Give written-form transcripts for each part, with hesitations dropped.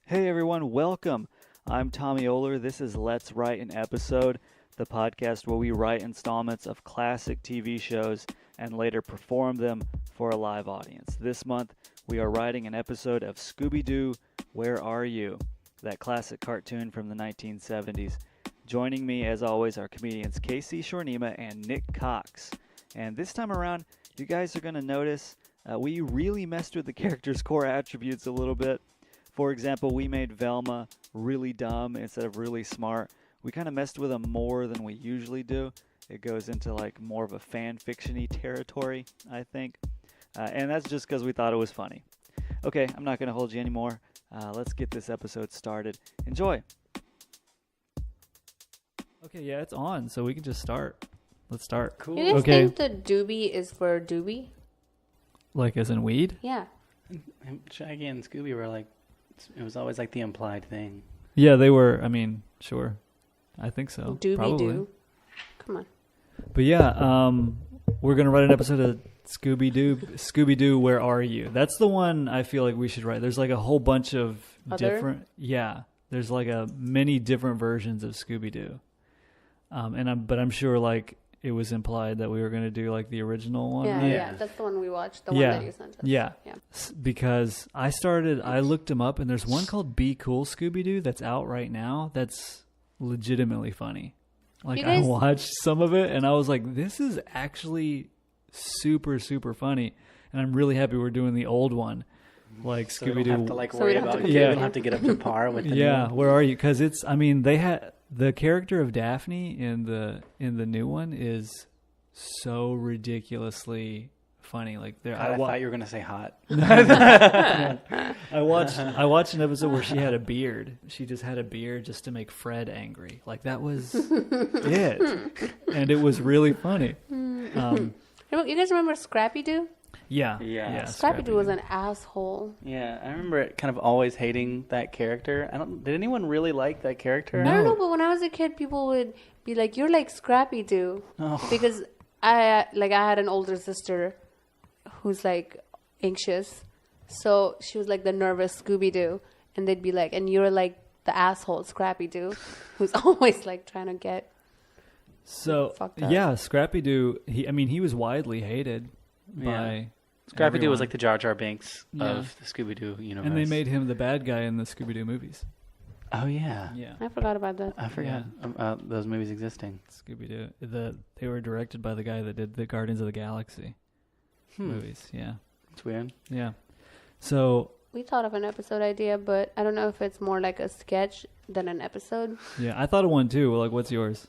Hey everyone, welcome. I'm Tommy Oler. This is Let's Write an Episode, the podcast where we write installments of classic TV shows and later perform them for a live audience. This month, we are writing an episode of Scooby Doo, Where Are You? That classic cartoon from the 1970s. Joining me, as always, are comedians Casey Shornima and Nick Cox. And this time around, you guys are going to notice we really messed with the characters' core attributes a little bit. For example, we made Velma really dumb instead of really smart. We kind of messed with them more than we usually do. It goes into like more of a fan fiction-y territory, I think. And that's just because we thought it was funny. Okay, I'm not going to hold you anymore. Let's get this episode started. Enjoy. Okay, yeah, it's on, so we can just start. Let's start. Cool. You guys think the doobie is for doobie? Like as in weed? Yeah. Shaggy and Scooby were like, it was always like the implied thing. Yeah, they were. I mean, sure. I think so. Doobie Doo. Come on. But yeah, we're going to write an episode of Scooby Doo. Scooby Doo, Where Are You? That's the one I feel like we should write. There's like a whole bunch of different. Yeah. There's like many different versions of Scooby Doo. But I'm sure like it was implied that we were going to do like the original one. Yeah, right? yeah, that's the one we watched. The one that you sent us. Yeah. Because I looked them up, and there's one called Be Cool Scooby Doo that's out right now. That's legitimately funny. Like I watched some of it, and I was like, this is actually super, super funny. And I'm really happy we're doing the old one. Like so Scooby Doo. We don't have to like worry about it. Yeah. We don't have to get up to par with the new one. Where are you? Because they had the character of Daphne in the new one is so ridiculously funny. Like I thought you were gonna say hot. I watched an episode where she had a beard. She just had a beard just to make Fred angry. Like that was it, and it was really funny. You guys remember Scrappy Doo? Yeah. Scrappy Doo was an asshole. Yeah, I remember kind of always hating that character. Did anyone really like that character? No. I don't know, but when I was a kid, people would be like, "You're like Scrappy Doo," because I had an older sister who's like anxious, so she was like the nervous Scooby Doo, and they'd be like, "And you're like the asshole Scrappy Doo, who's always like trying to get." So yeah, Scrappy Doo. He was widely hated by. Scrappy Doo was like the Jar Jar Binks of the Scooby Doo universe. And they made him the bad guy in the Scooby Doo movies. Oh, yeah. Yeah. I forgot about that. I forgot those movies existing. Scooby Doo. They were directed by the guy that did the Guardians of the Galaxy movies. Yeah. It's weird. Yeah. So. We thought of an episode idea, but I don't know if it's more like a sketch than an episode. Yeah, I thought of one too. Like, what's yours?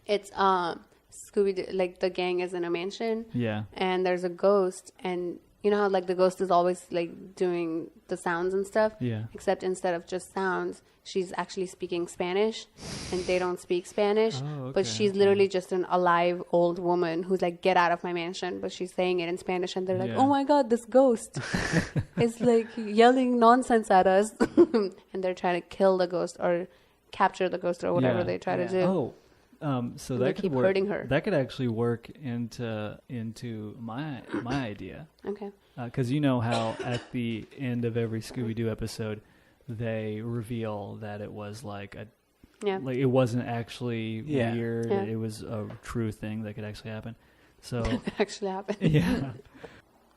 It's Scooby Doo, like the gang is in a mansion. Yeah. And there's a ghost, and you know how like the ghost is always like doing the sounds and stuff? Yeah. Except instead of just sounds, she's actually speaking Spanish, and they don't speak Spanish. Oh, okay. But she's literally just an alive old woman who's like, "Get out of my mansion," but she's saying it in Spanish, and they're like, "Oh my God, this ghost is like yelling nonsense at us." And they're trying to kill the ghost or capture the ghost or whatever they try to do. Oh. So that could work. Hurting her. That could actually work into my idea. Okay. Because you know how at the end of every Scooby Doo episode, they reveal that it was like like it wasn't actually weird. Yeah. It was a true thing that could actually happen. So it actually happened. Yeah.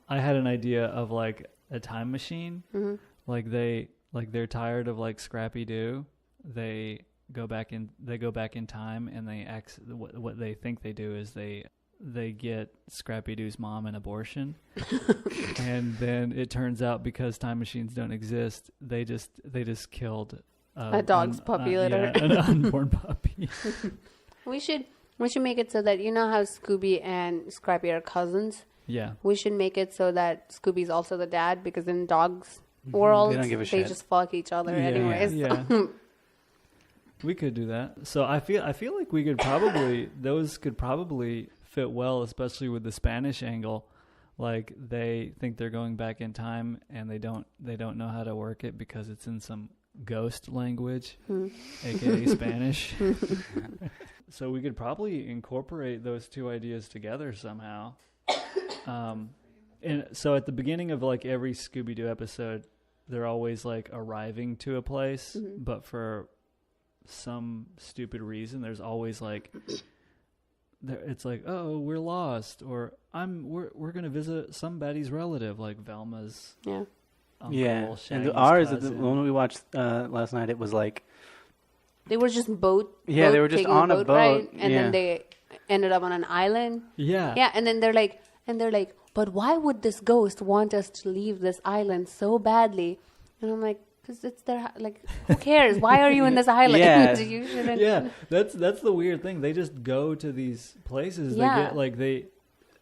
I had an idea of like a time machine. Mm-hmm. They're tired of like Scrappy Doo. They go back in time, and what they think they do is they get Scrappy Doo's mom an abortion. And then it turns out because time machines don't exist, they just killed a dog's puppy litter. an unborn puppy. We should make it so that you know how Scooby and Scrappy are cousins. Yeah. We should make it so that Scooby's also the dad, because in dogs world they just fuck each other anyways. Yeah. We could do that. So I feel like those could probably fit well, especially with the Spanish angle. Like they think they're going back in time, and they don't know how to work it because it's in some ghost language, aka Spanish. So we could probably incorporate those two ideas together somehow. And so at the beginning of like every Scooby Doo episode, they're always like arriving to a place, but for some stupid reason, there's always like, it's like, oh, we're lost, or we're gonna visit somebody's relative, like Velma's uncle, Shaggy's and ours, the cousin. one we watched last night, it was like They were just they were just on a boat, ride, and then they ended up on an island. Yeah, and then they're like, but why would this ghost want us to leave this island so badly? And I'm like, because it's their, like, who cares? Why are you in this island? Yeah. You shouldn't. Yeah, that's the weird thing. They just go to these places. Yeah. They get like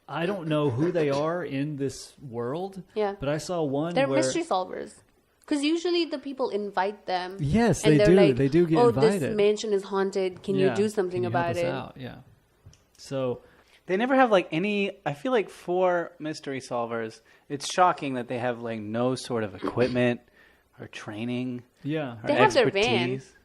I don't know who they are in this world. Yeah. But I saw one They're where mystery solvers. Because usually the people invite them. yes, and they they're do. Like, They do get invited. This mansion is haunted. Can you do something Can you help about us it? out? Yeah. So they never have like any. I feel like for mystery solvers, it's shocking that they have like no sort of equipment or training. yeah. Or They have their expertise. van.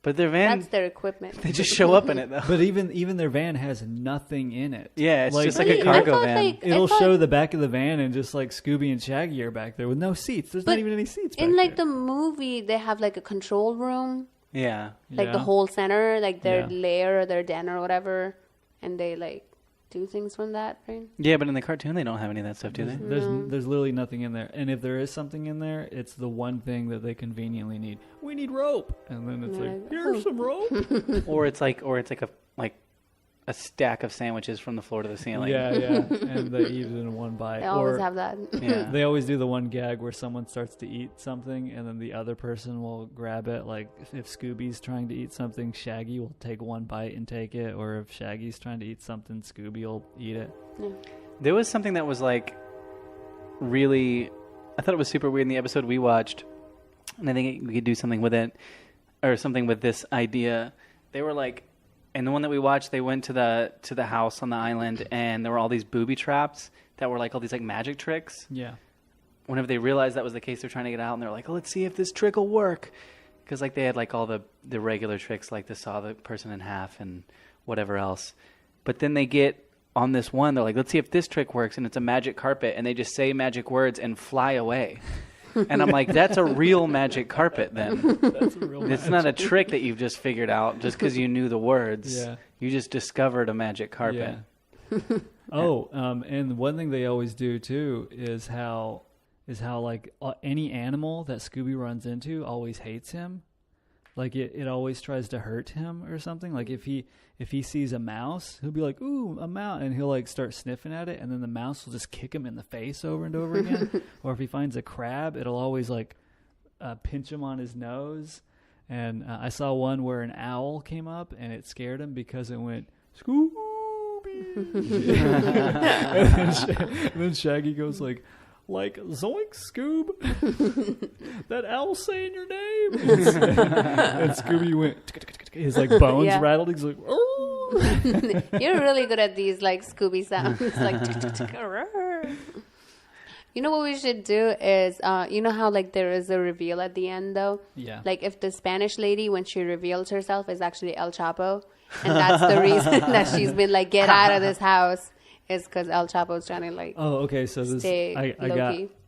But their van, That's their equipment. they just show up in it though. But even their van has nothing in it. Yeah, it's just like Really? a I cargo thought, van. like, It'll I thought- show the back of the van and just like Scooby and Shaggy are back there with no seats. There's not But even any seats back In like there. the movie, they have like a control room, Yeah. like Yeah. the whole center, like their Yeah. lair or their den or whatever, and they like do things from that, right? Yeah, but in the cartoon they don't have any of that stuff, do they? There's literally nothing in there. And if there is something in there, it's the one thing that they conveniently need. We need rope. And then it's Yeah. like, here's some rope. Or it's like a stack of sandwiches from the floor to the ceiling. Yeah. And they eat it in one bite. They always Or have that. Yeah. they always do the one gag where someone starts to eat something and then the other person will grab it. Like if Scooby's trying to eat something, Shaggy will take one bite and take it. Or if Shaggy's trying to eat something, Scooby will eat it. Yeah. There was something that was like really, I thought it was super weird in the episode we watched, and I think we could do something with it, or something with this idea. They were like, in the one that we watched, they went to the house on the island, and there were all these booby traps that were like all these like magic tricks. Yeah. Whenever they realized that was the case, they're trying to get out, and they're like, oh, let's see if this trick will work. Because like they had like all the regular tricks, like to saw the person in half and whatever else. But then they get on this one, they're like, let's see if this trick works, and it's a magic carpet, and they just say magic words and fly away. And I'm like, that's a real magic carpet then. That's a real It's not a trick that you've just figured out just because you knew the words. Yeah. You just discovered a magic carpet. Yeah. And one thing they always do too is how like any animal that Scooby runs into always hates him. Like it always tries to hurt him or something. Like if he sees a mouse, he'll be like, "Ooh, a mouse," and he'll like start sniffing at it, and then the mouse will just kick him in the face over and over again. Or if he finds a crab, it'll always like pinch him on his nose. And I saw one where an owl came up and it scared him because it went Scooby. and then Shaggy goes like zoink, Scoob. That owl's saying your name. And Scooby went. His like bones Yeah. rattled. He's like, oh. You're really good at these like Scooby sounds. Like, you know what we should do is, you know how like there is a reveal at the end though? Yeah. Like if the Spanish lady, when she reveals herself, is actually El Chapo, and that's the reason that she's been like, get out of this house, is because El Chapo's trying to like. Oh, okay. So this Stay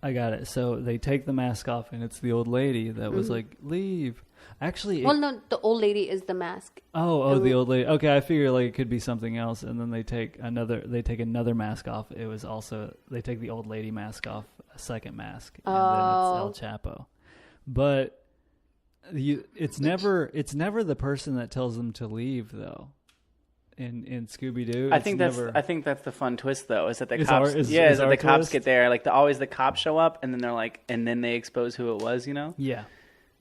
I got it. So they take the mask off, and it's the old lady that was like, leave. Actually, Well, no, the old lady is the mask. Oh, the old lady. Okay, I figure like it could be something else, and then they take another mask off. It was also they take the old lady mask off, a second mask, and then it's El Chapo. But it's never the person that tells them to leave though. In Scooby Doo, I think that's the fun twist though, is that the Is cops our- is that our the cops twist? get there, like always the cops show up, and then they're like, and then they expose who it was, you know. Yeah.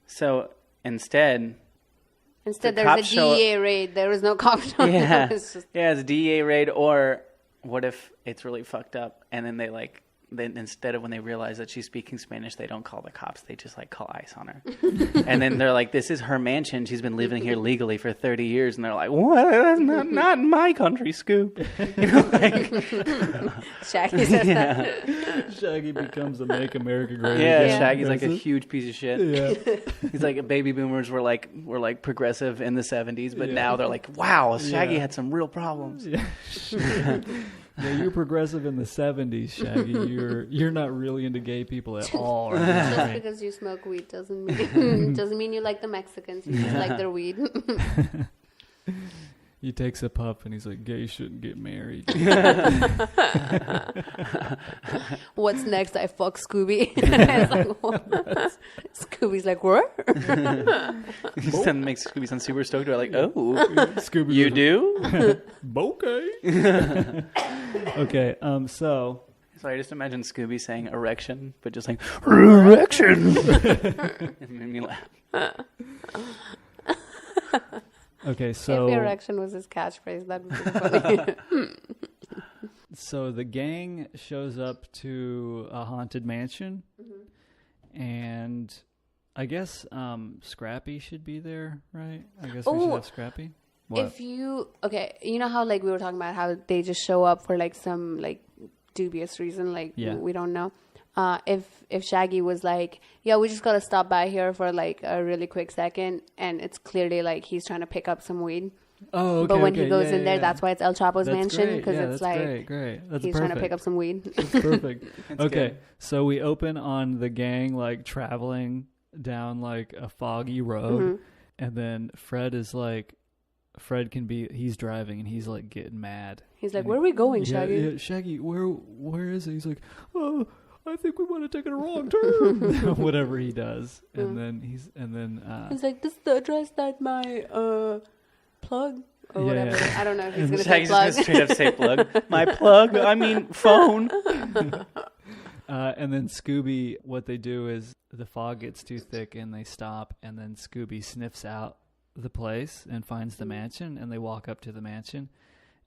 So instead, Instead, The there's a cops show- DEA raid. There was no cop show. yeah, It's just, yeah, it's a DEA raid, or what if it's really fucked up, and then then instead of when they realize that she's speaking Spanish, they don't call the cops. They just like call ICE on her. And then they're like, this is her mansion. She's been living here legally for 30 years. And they're like, what? That's not in my country, Scoop. You know, like, Shaggy says that. yeah. Shaggy becomes a Make America Great Yeah, Again. Shaggy's like a That's it. huge piece of shit. Yeah. He's like, baby boomers were like progressive in the 70s, but Yeah. now they're like, wow, Shaggy Yeah. had some real problems. Yeah. Yeah, you're progressive in the 70s, Shaggy. You're not really into gay people at all. Right? Just because you smoke weed doesn't mean you like the Mexicans. You just like their weed. He takes a puff and he's like, gays shouldn't get married. What's next? I fuck Scooby. It's like, what? Scooby's like, what? That makes Scooby sound super stoked. They're like, oh, Scooby, you do? Okay. Okay, so... Sorry, I just imagine Scooby saying erection, but just like, erection! It made me laugh. Okay, so... If erection was his catchphrase, that would be funny. So the gang shows up to a haunted mansion, and I guess Scrappy should be there, right? I guess we should have Scrappy. What? If you... Okay, you know how, like, we were talking about how they just show up for, like, some, like, dubious reason, like, we don't know. If Shaggy was like, yeah, we just gotta stop by here for like a really quick second, and it's clearly like he's trying to pick up some weed. Oh, okay. But when he goes in there, that's why it's El Chapo's mansion, because it's it's like great. That's he's perfect. trying to pick up some weed. That's perfect. Okay, good. so we open on the gang like traveling down like a foggy road, and then Fred can be, he's driving and he's like getting mad. He's like, where are we going, Shaggy? Yeah, Shaggy, where is it? He's like, oh, I think we might have taken a wrong turn. Whatever he does. And then he's like, this is the address that my plug or whatever. I don't know if he's gonna say Shaggy's plug. just gonna straight up say plug. My plug, I mean phone. And then Scooby, what they do is the fog gets too thick and they stop, and then Scooby sniffs out the place and finds the mansion, and they walk up to the mansion,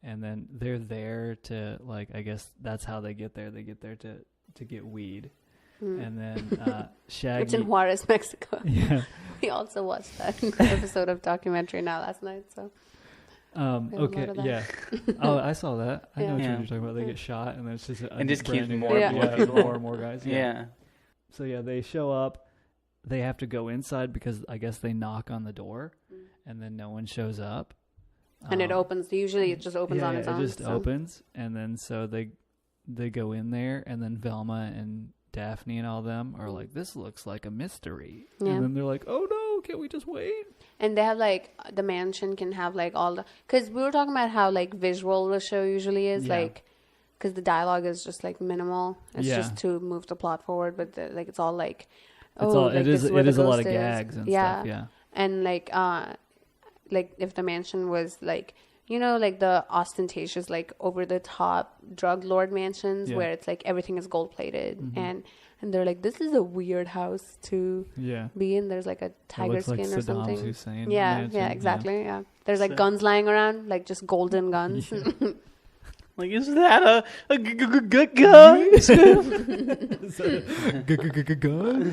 and then they're there to, like, I guess that's how they get there. They get there to get weed. And then Shaggy... It's in Juarez, Mexico. Yeah. We also watched that episode of documentary now last night, so... okay, yeah. Oh, I saw that. I know what you're talking about. They get shot, and then it's just and just keeps new, more and more guys. Yeah. So yeah, they show up. They have to go inside because I guess they knock on the door, and then no one shows up. And it opens. Usually, it just opens on its own. It just opens, and then so they go in there, and then Velma and Daphne and all them are like, "This looks like a mystery," and then they're like, "Oh no, can't we just wait?" And they have like the mansion can have like all the, because we were talking about how like visual the show usually is, like, because the dialogue is just like minimal. It's just to move the plot forward, but it's all like, it is a lot of gags and stuff. Yeah, and like if the mansion was like, you know, like the ostentatious, like over the top drug lord mansions where it's like everything is gold plated, and they're like, this is a weird house to be in. There's like a tiger skin like or Saddam something. Hussein Yeah, exactly. Yeah, there's like guns lying around, like just golden guns. Like, is that a good gun? Is that a gun,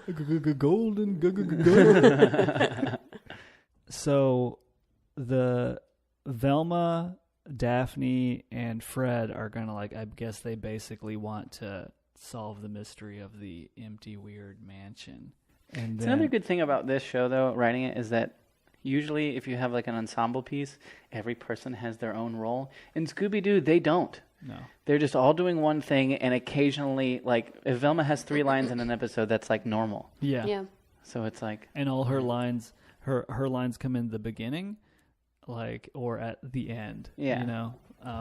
Scooby? Golden gun. So the Velma, Daphne, and Fred are gonna, like, I guess they basically want to solve the mystery of the empty, weird mansion. And then, another good thing about this show, though, writing it, is that usually if you have like an ensemble piece, every person has their own role. In Scooby Doo, they don't. No. They're just all doing one thing, and occasionally, like, if Velma has 3 lines in an episode, that's like normal. Yeah. So it's like, and all her lines, her lines come in the beginning, like, or at the end. Yeah. You know,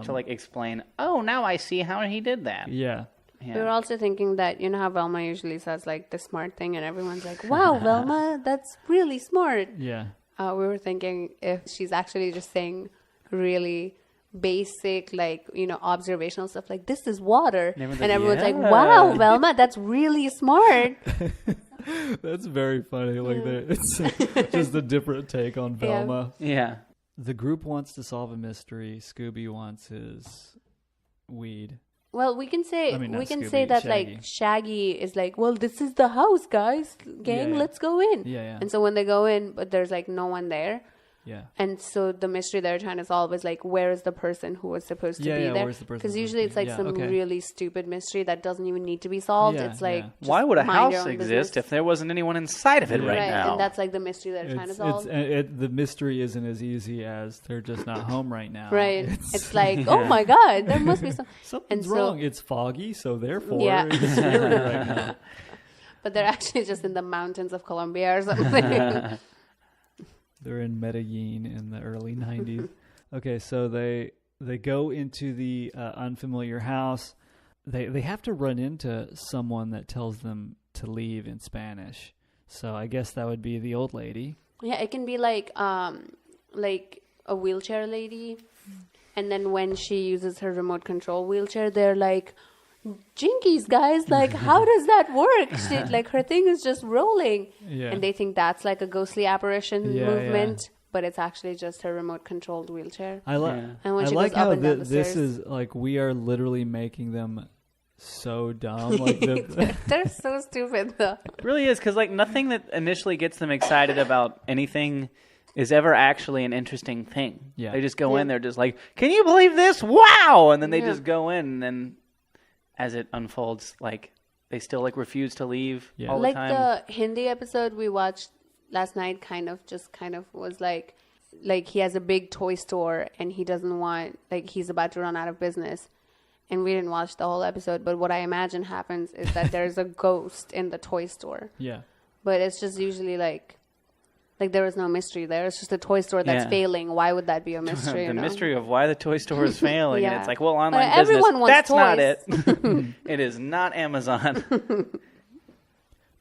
to like explain. Oh, now I see how he did that. Yeah. We were also thinking that, you know how Velma usually says like the smart thing, and everyone's like, "Wow, Velma, that's really smart." Yeah. We were thinking if she's actually just saying really basic, like, you know, observational stuff, like, this is water. And everyone's like, wow, Velma, that's really smart. That's very funny. Like, it's just a different take on Velma. Yeah. The group wants to solve a mystery. Scooby wants his weed. Well, we can say that Shaggy. like Shaggy is like, well, this is the house, guys, gang, let's go in. Yeah. And so when they go in, but there's like no one there, Yeah. And so the mystery they're trying to solve is like, where is the person who was supposed to be there? Where's the person? Because usually it's like some really stupid mystery that doesn't even need to be solved. It's like, why would a mind house your own exist business. if there wasn't anyone inside of it right now? And that's like the mystery they're trying to solve. The mystery isn't as easy as they're just not home right now. Right. It's like, oh my God, there must be something's wrong. It's foggy, so therefore it's scary right now. But they're actually just in the mountains of Colombia or something. They're in Medellin in the early 90s. Okay, so they go into the unfamiliar house. They have to run into someone that tells them to leave in Spanish. So I guess that would be the old lady. Yeah, it can be like a wheelchair lady. And then when she uses her remote control wheelchair, they're like, jinkies, guys, like, how does that work? Like, her thing is just rolling. Yeah. And they think that's like a ghostly apparition movement, but it's actually just her remote controlled wheelchair. And when she like goes up how and down the this stairs, is like, we are literally making them so dumb. Like they're so stupid, though. It really is, because like nothing that initially gets them excited about anything is ever actually an interesting thing. Yeah. They just go in, they're just like, can you believe this? Wow! And then they just go in, and then as it unfolds, like, they still like refuse to leave all the time. Like the Hindi episode we watched last night kind of was like he has a big toy store and he doesn't want, like, he's about to run out of business. And we didn't watch the whole episode, but what I imagine happens is that there's a ghost in the toy store. Yeah. But it's just usually like there is no mystery there. It's just a toy store that's failing. Why would that be a mystery? The mystery of why the toy store is failing. And it's like, well, online but business, everyone wants that's toys. not it. It is not Amazon.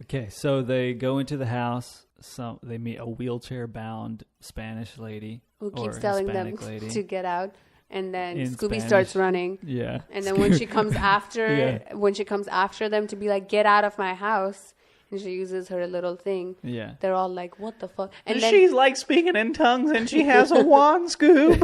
Okay, so they go into the house. They meet a wheelchair-bound Spanish lady who keeps telling them to get out. And then Scooby starts running. Yeah. And then when she comes after them to be like, get out of my house, and she uses her little thing. Yeah. They're all like, what the fuck? And then, she's like speaking in tongues and she has a wand, Scoob.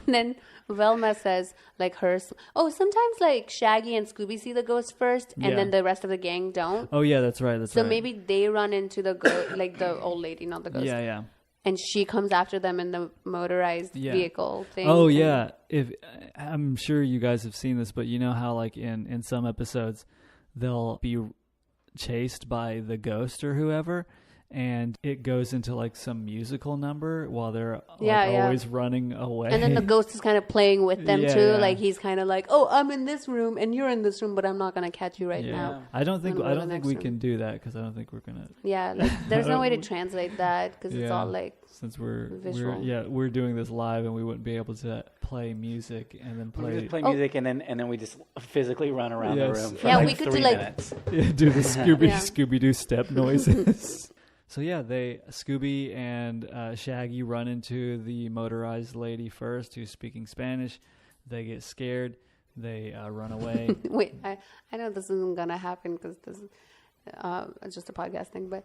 And then Velma says, like, sometimes like Shaggy and Scooby see the ghost first and then the rest of the gang don't. Oh, yeah, that's right. So maybe they run into the ghost, like the old lady, not the ghost. Yeah, yeah. And she comes after them in the motorized vehicle thing. Oh, yeah. I'm sure you guys have seen this, but you know how like in some episodes they'll be chased by the ghost or whoever, and it goes into like some musical number while they're always running away. And then the ghost is kind of playing with them too. Yeah. Like he's kind of like, oh, I'm in this room and you're in this room, but I'm not gonna catch you right now. I don't think we can do that because I don't think we're gonna. Yeah, like there's no way to translate that because it's all like. Since we're doing this live and we wouldn't be able to play music and then play music and then we just physically run around the room for we could 3 minutes. Do the Scooby Doo step noises. So Scooby and Shaggy run into the motorized lady first, who's speaking Spanish. They get scared. They run away. Wait, I know this isn't gonna happen because this is just a podcast thing, but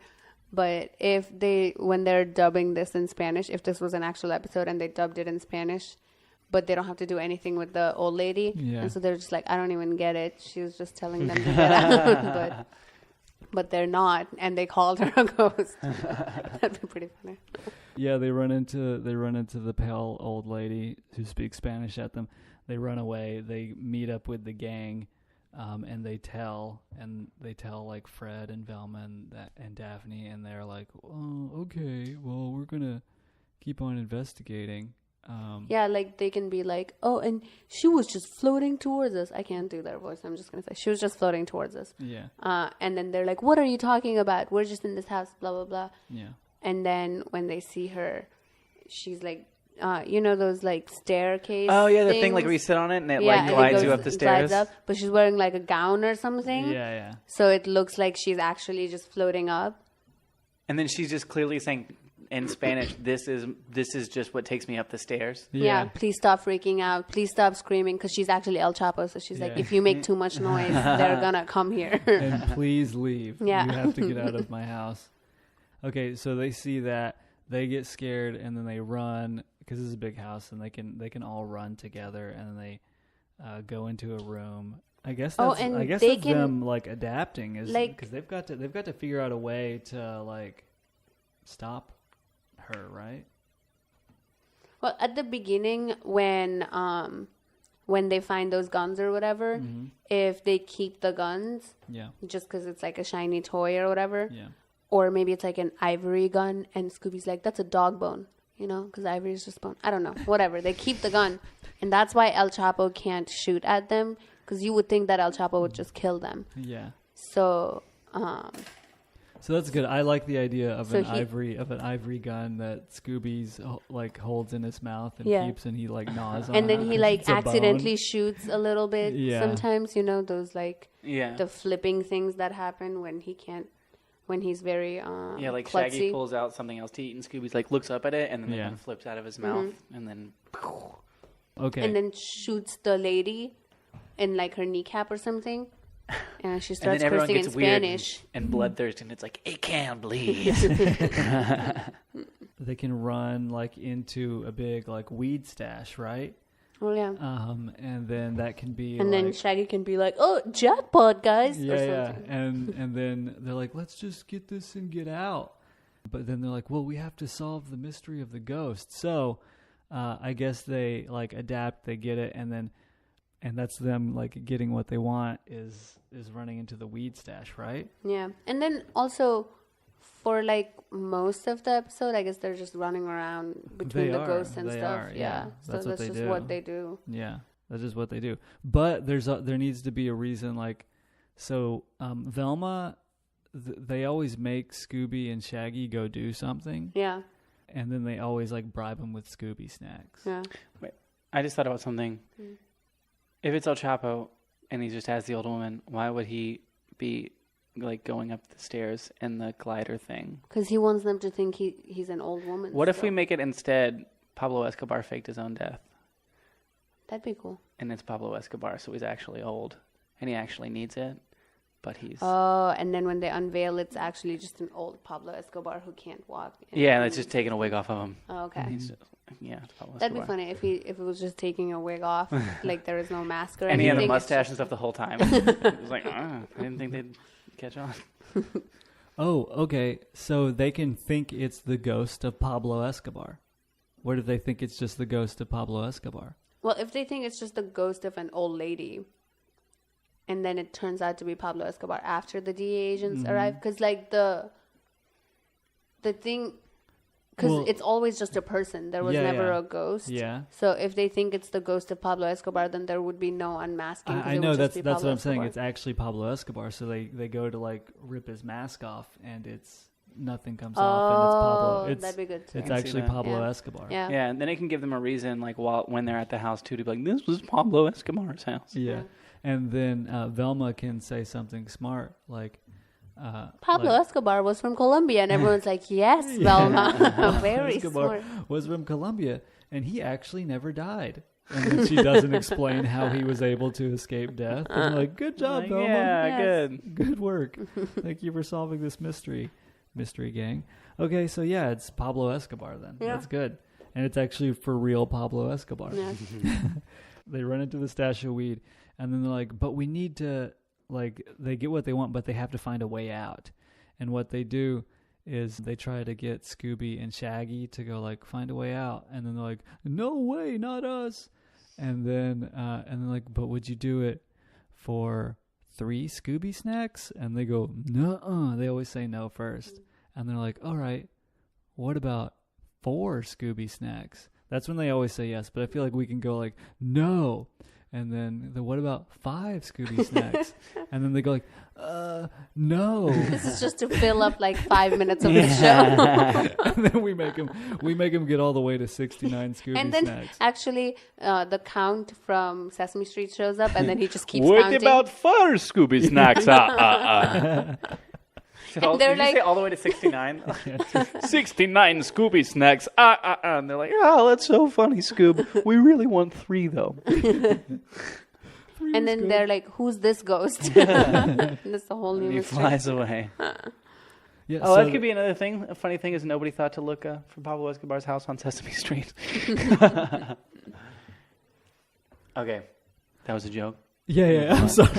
when they're dubbing this in Spanish, if this was an actual episode and they dubbed it in Spanish, but they don't have to do anything with the old lady, and so they're just like, I don't even get it. She was just telling them to get out, but they're not, and they called her a ghost. That'd be pretty funny. Yeah, they run into the pale old lady who speaks Spanish at them. They run away. They meet up with the gang, and they tell like Fred and Velma and Daphne, and they're like, oh, okay, well, we're gonna keep on investigating. Like they can be like, oh, and she was just floating towards us. I can't do their voice. I'm just gonna say she was just floating towards us. Yeah. And then they're like, what are you talking about? We're just in this house, blah blah blah. Yeah. And then when they see her, she's like, those like staircase. Oh yeah, the thing like where you sit on it and it like glides you up the stairs. Up, but she's wearing like a gown or something. Yeah, yeah. So it looks like she's actually just floating up. And then she's just clearly saying in Spanish, this is just what takes me up the stairs. Yeah, please stop freaking out. Please stop screaming, because she's actually El Chapo. So she's like, if you make too much noise, they're gonna come here. And please leave. Yeah. You have to get out of my house. Okay, so they see that, they get scared, and then they run, because this is a big house, and they can all run together, and then they go into a room. I guess that's them like adapting, is because they've got to figure out a way to like stop her, right? Well, at the beginning, when they find those guns or whatever, if they keep the guns, just because it's like a shiny toy or whatever, or maybe it's like an ivory gun, and Scooby's like, that's a dog bone, you know, because ivory is just bone. I don't know, whatever. They keep the gun, and that's why El Chapo can't shoot at them, because you would think that El Chapo would just kill them. Yeah. So. So that's good. I like the idea of an ivory gun that Scooby's like holds in his mouth and keeps, and he like gnaws on. And then he like accidentally bone. shoots a little bit. Yeah. Sometimes, you know, those like the flipping things that happen when he's very like klutzy. Shaggy pulls out something else to eat, and Scooby's like looks up at it, and then it kind of flips out of his mouth, and then. Okay. And then shoots the lady in like her kneecap or something. And she starts cursing in Spanish. And bloodthirsty, and it's like, it can bleed. They can run like into a big like weed stash, right? Oh yeah. And then that can be. And like, then Shaggy can be like, "Oh, jackpot, guys!" Yeah, or something. And then they're like, "Let's just get this and get out." But then they're like, "Well, we have to solve the mystery of the ghost." So, I guess they like adapt. They get it, and that's them like getting what they want is running into the weed stash, right? Yeah. And then also for like most of the episode, I guess they're just running around between the ghosts and stuff. Yeah. So that's just what they do. Yeah. That's just what they do. But there needs to be a reason, like, so Velma, they always make Scooby and Shaggy go do something. Yeah. And then they always like bribe them with Scooby snacks. Yeah. Wait, I just thought about something. If it's El Chapo and he just has the old woman, why would he be like going up the stairs in the glider thing? Because he wants them to think he's an old woman. What if we make it instead Pablo Escobar faked his own death? That'd be cool. And it's Pablo Escobar, so he's actually old. And he actually needs it, but he's... Oh, and then when they unveil, it's actually just an old Pablo Escobar who can't walk. Yeah, it's just taking a wig off of him. Oh, okay. It's Pablo That'd Escobar. be funny if it was just taking a wig off, like there was no mask or and anything. he had a mustache and stuff the whole time. It was like, I didn't think they'd catch on. Oh, okay. So they can think it's the ghost of Pablo Escobar. What if they think it's just the ghost of Pablo Escobar? Well, if they think it's just the ghost of an old lady, and then it turns out to be Pablo Escobar after the DEA agents arrive, because like the thing, because it's always just a person. There was never a ghost. Yeah. So if they think it's the ghost of Pablo Escobar, then there would be no unmasking. I know that's what I'm Escobar. saying. It's actually Pablo Escobar. So they go to like rip his mask off, and it's nothing comes off, and it's Pablo. That'd be good too. It's actually Pablo Escobar. Yeah. Yeah, and then it can give them a reason, like when they're at the house too, to be like, this was Pablo Escobar's house. Yeah. And then Velma can say something smart, like... Pablo Escobar was from Colombia, and everyone's like, yes, Velma. Very Escobar smart. was from Colombia, and he actually never died. And then she doesn't explain how he was able to escape death. And I'm like, good job, Velma. Yeah, Yes. Good work. Thank you for solving this mystery gang. Okay, so yeah, it's Pablo Escobar then. Yeah. That's good. And it's actually for real Pablo Escobar. Yeah. They run into the stash of weed, and then they're like, but we need to... Like, they get what they want, but they have to find a way out. And what they do is they try to get Scooby and Shaggy to go, like, find a way out. And then they're like, no way, not us. And then like, but would you do it for 3 Scooby snacks? And they go, nuh-uh. They always say no first. And they're like, all right, what about 4 Scooby snacks? That's when they always say yes. But I feel like we can go like, no. And then what about 5 Scooby snacks? And then they go like, no. This is just to fill up like 5 minutes of the show. And then we make them get all the way to 69 Scooby and then snacks. actually the Count from Sesame Street shows up, and then he just keeps What counting. about 4 Scooby snacks? And they're did you like, say all the way to 69? 69 Scooby snacks. And they're like, oh, that's so funny, Scoob. We really want 3, though. and then they're like, who's this ghost? That's the whole new And he mystery. flies away. Yeah, Oh, so that could be another thing. A funny thing is nobody thought to look for Pablo Escobar's house on Sesame Street. Okay. That was a joke. Yeah, I'm sorry.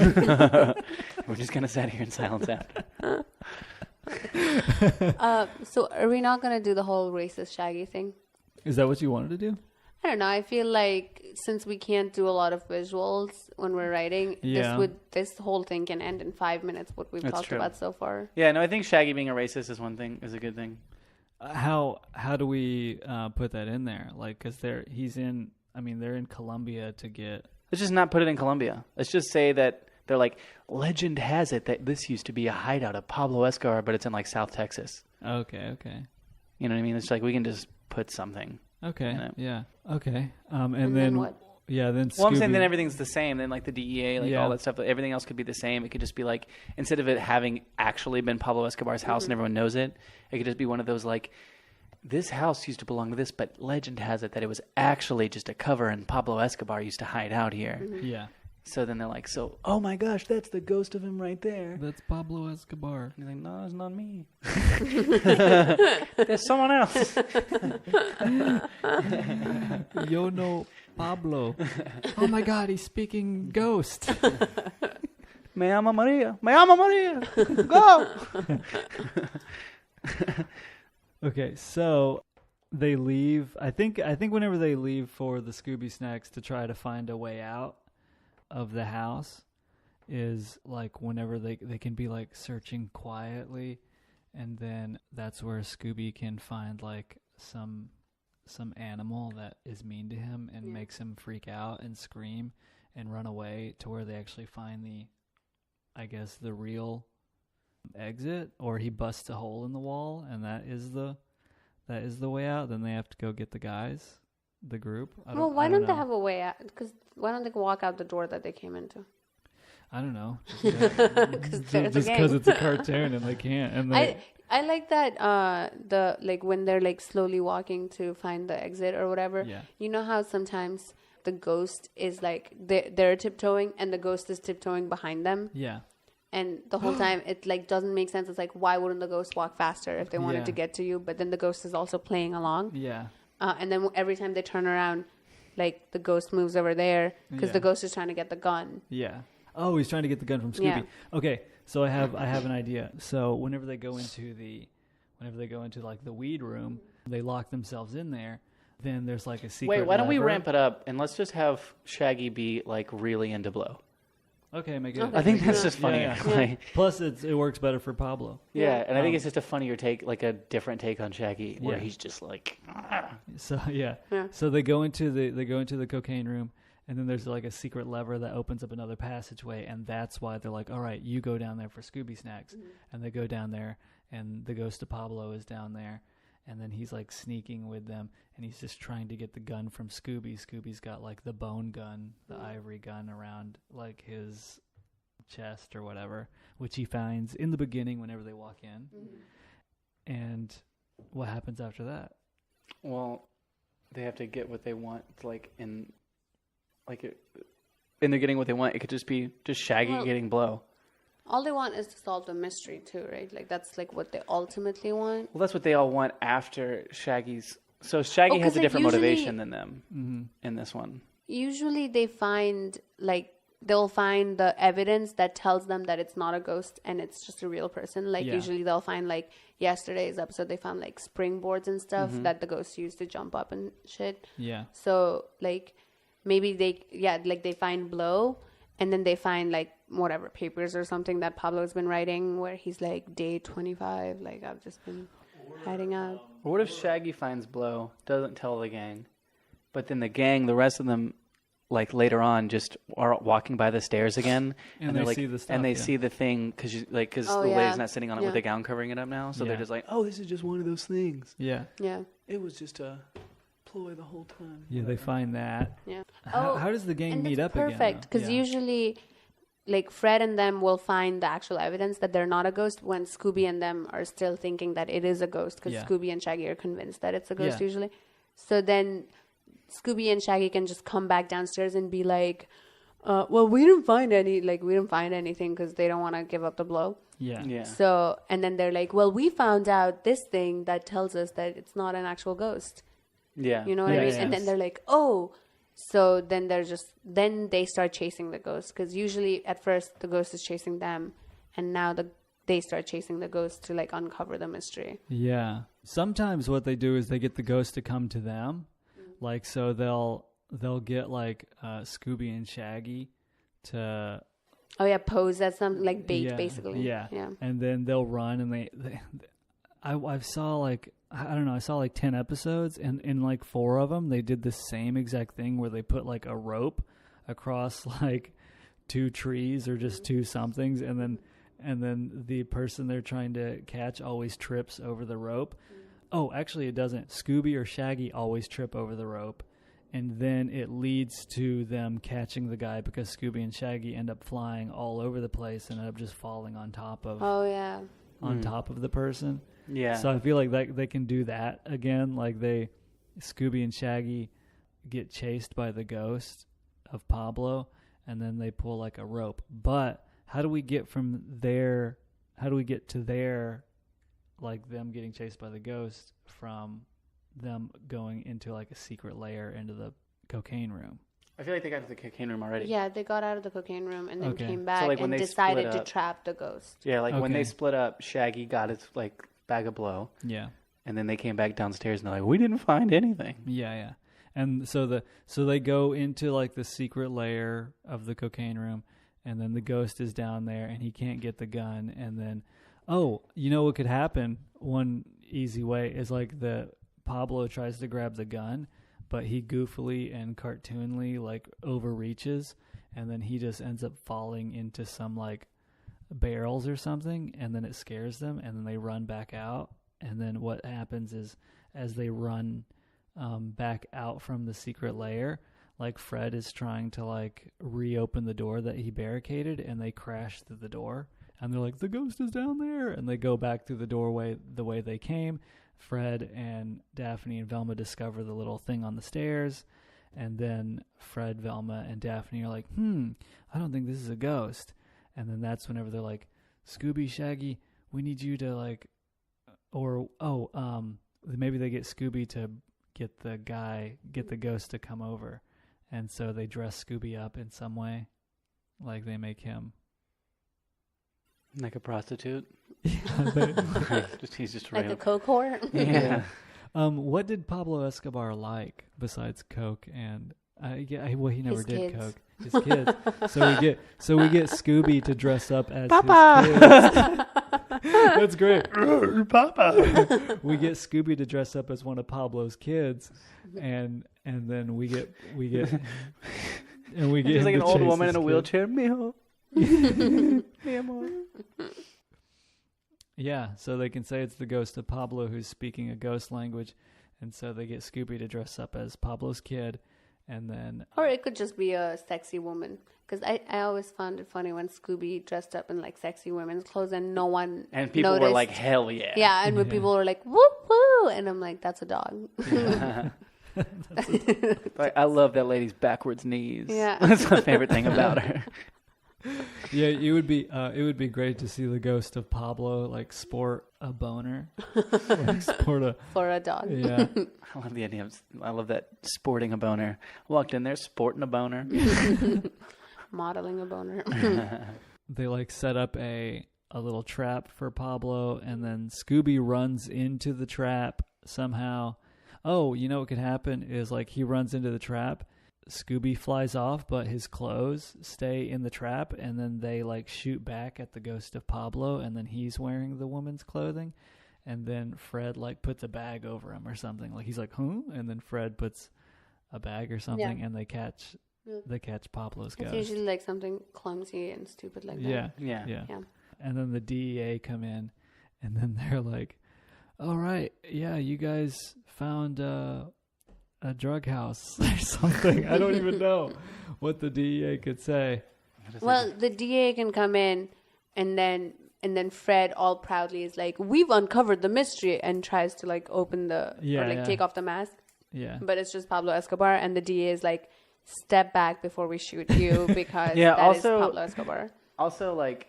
We're just going to sit here in silence after. So are we not going to do the whole racist Shaggy thing? Is that what you wanted to do? I don't know. I feel like since we can't do a lot of visuals when we're writing, this whole thing can end in 5 minutes. What we've talked about so far. Yeah, no, I think Shaggy being a racist is one thing, is a good thing. How do we put that in there? Like, because they're in Colombia to get. Let's just not put it in Colombia. Let's just say that they're like, legend has it that this used to be a hideout of Pablo Escobar, but it's in like South Texas. Okay. You know what I mean? It's like we can just put something. Okay. Yeah. Okay. And then what? Yeah. Then. Well, I'm saying then everything's the same. Then like the DEA, like all that stuff. Everything else could be the same. It could just be like, instead of it having actually been Pablo Escobar's house and everyone knows it, it could just be one of those like, this house used to belong to this, but legend has it that it was actually just a cover and Pablo Escobar used to hide out here. Mm-hmm. Yeah. So then they're like, oh my gosh, that's the ghost of him right there. That's Pablo Escobar. And he's like, no, it's not me. There's someone else. Yo no Pablo. Oh my God, he's speaking ghost. Me llama Maria. Me llama Maria. Go. Okay, so they leave. I think whenever they leave for the Scooby Snacks to try to find a way out of the house is like whenever they can be like searching quietly, and then that's where Scooby can find like some animal that is mean to him and makes him freak out and scream and run away to where they actually find the real exit, or he busts a hole in the wall and that is the way out. Then they have to go get the group. Why don't they have a way out? Because why don't they walk out the door that they came into? I don't know. Just because it's a cartoon and they can't. And I like that when they're like slowly walking to find the exit or whatever. Yeah. You know how sometimes the ghost is like they're tiptoeing and the ghost is tiptoeing behind them. Yeah. And the whole time it like doesn't make sense. It's like, why wouldn't the ghost walk faster if they wanted to get to you? But then the ghost is also playing along. Yeah. And then every time they turn around, like the ghost moves over there because the ghost is trying to get the gun. Yeah. Oh, he's trying to get the gun from Scooby. Yeah. Okay, so I have an idea. So whenever they go into like the weed room, they lock themselves in there. Then there's like a secret. Wait, why don't we lever. ramp it up and let's just have Shaggy be like really into blow? Okay, make it. Okay. I think that's just funnier. Yeah. Like, Plus, it works better for Pablo. yeah, and I think it's just a funnier take, like a different take on Shaggy, where he's just like. So so they go into the cocaine room, and then there's like a secret lever that opens up another passageway, and that's why they're like, all right, you go down there for Scooby Snacks, and they go down there, and the ghost of Pablo is down there. And then he's like sneaking with them, and he's just trying to get the gun from Scooby. Scooby's got like the bone gun, the ivory gun around like his chest or whatever, which he finds in the beginning whenever they walk in. And what happens after that? Well, they have to get what they want. And they're getting what they want. It could just be Shaggy getting blow. All they want is to solve the mystery too, right? Like that's like what they ultimately want. Well, that's what they all want after Shaggy's. So Shaggy has a different motivation than them in this one. Usually they find they'll find the evidence that tells them that it's not a ghost and it's just a real person. Like usually they'll find like yesterday's episode, they found like springboards and stuff that the ghosts used to jump up and shit. Yeah. So like maybe they find blow. And then they find like whatever papers or something that Pablo's been writing where he's like day 25, like I've just been hiding out. Or what if Shaggy finds blow, doesn't tell the gang, but then the gang, the rest of them, like later on, just are walking by the stairs again, and they're they like, see the stuff, and they see the thing because the lady's not sitting on it with the gown covering it up now, so they're just like, oh, this is just one of those things. Yeah. Yeah. It was just a ploy the whole time. Yeah, they find that. Yeah. How does the gang meet up again? Perfect, because usually, like Fred and them will find the actual evidence that they're not a ghost when Scooby and them are still thinking that it is a ghost because Scooby and Shaggy are convinced that it's a ghost usually. So then Scooby and Shaggy can just come back downstairs and be like, well, we didn't find anything because they don't want to give up the blow. Yeah. So, and then they're like, well, we found out this thing that tells us that it's not an actual ghost. Yeah. You know what I mean? And then they're like, oh. So then then they start chasing the ghost. Because usually at first the ghost is chasing them. And now the they start chasing the ghost to like uncover the mystery. Yeah. Sometimes what they do is they get the ghost to come to them. Like, so they'll get like Scooby and Shaggy to pose as something like bait, basically. Yeah. And then they'll run, and I saw like, I don't know, I saw like 10 episodes, and in like 4 of them they did the same exact thing where they put like a rope across like 2 trees or just 2 somethings, and then the person they're trying to catch always trips over the rope. Oh, actually it doesn't. Scooby or Shaggy always trip over the rope. And then it leads to them catching the guy because Scooby and Shaggy end up flying all over the place and end up just falling on top of top of the person. Yeah. So I feel like they can do that again. Like Scooby and Shaggy get chased by the ghost of Pablo, and then they pull like a rope. But how do we get from there? How do we get to there? Like them getting chased by the ghost from them going into like a secret lair into the cocaine room. I feel like they got to the cocaine room already. Yeah, they got out of the cocaine room and then came back so, like, and decided to trap the ghost. Yeah, like when they split up, Shaggy got his like bag of blow. Yeah. And then they came back downstairs and they're like, we didn't find anything. Yeah. And so they go into like the secret lair of the cocaine room, and then the ghost is down there and he can't get the gun, and then you know what could happen? One easy way is like Pablo tries to grab the gun, but he goofily and cartoonly like overreaches, and then he just ends up falling into some like barrels or something, and then it scares them, and then they run back out. And then what happens is, as they run back out from the secret lair, like Fred is trying to like reopen the door that he barricaded, and they crash through the door. And they're like, the ghost is down there. And they go back through the doorway the way they came. Fred and Daphne and Velma discover the little thing on the stairs. And then Fred, Velma, and Daphne are like, I don't think this is a ghost. And then that's whenever they're like, Scooby, Shaggy, we need you to like, maybe they get Scooby to get the ghost to come over. And so they dress Scooby up in some way. Like they make him like a prostitute. He's just like a coke whore. Yeah. What did Pablo Escobar like besides coke and? He never his did kids. coke. His kids. So we get Scooby to dress up as Papa. his kids. That's great. Papa. We get Scooby to dress up as one of Pablo's kids, and then we get He's him like an to old chase woman his in a kid. wheelchair. Mijo. Yeah, so they can say it's the ghost of Pablo who's speaking a ghost language, and so they get Scooby to dress up as Pablo's kid, and then... Or it could just be a sexy woman, because I always found it funny when Scooby dressed up in like sexy women's clothes and no one And people noticed. were like, hell yeah. Yeah, and when people were like, whoop woo, and I'm like, that's a dog. Like, I love that lady's backwards knees. Yeah. That's my favorite thing about her. Yeah, it would be great to see the ghost of Pablo like sport a boner, For a dog. Yeah. I love the idea of, I love that sporting a boner. Walked in there sporting a boner. Modeling a boner. They like set up a little trap for Pablo, and then Scooby runs into the trap somehow. Oh, you know what could happen is like he runs into the trap. Scooby flies off, but his clothes stay in the trap, and then they like shoot back at the ghost of Pablo, and then he's wearing the woman's clothing, and then Fred like puts a bag over him or something. Like he's like, and then Fred puts a bag or something, and they catch Pablo's ghost. It's usually like something clumsy and stupid like that. Yeah. And then the DEA come in, and then they're like, all right, yeah, you guys found a drug house or something. I don't even know what the DEA could say. Well, the DEA can come in, and then Fred all proudly is like, we've uncovered the mystery, and tries to like open take off the mask. Yeah. But it's just Pablo Escobar, and the DEA is like, step back before we shoot you, because Yeah, that is also- Pablo Escobar. Also, like,